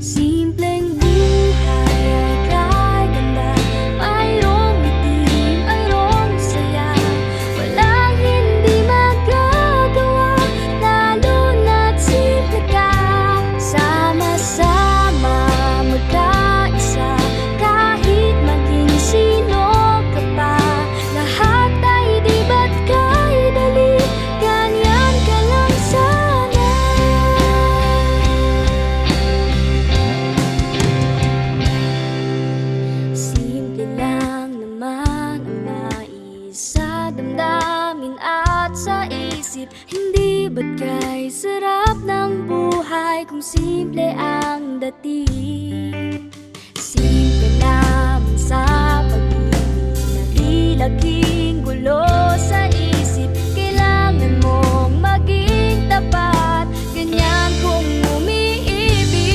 Simpleng buhay ay kay ganda, mayroong ngiti, mayroong saya. Walang hindi magagawa, lalo na't simple ka. Sama-sama magkaisa, kahit maging sino ka pa. Lahat ay di ba't kay dali, ganyan ka lang sana. Simple lang naman ang nais sa damdamin at sa isip. Hindi ba't kay sarap ng buhay kung simple ang dating? Simple lamang sa pag-ibig na di laging gulo sa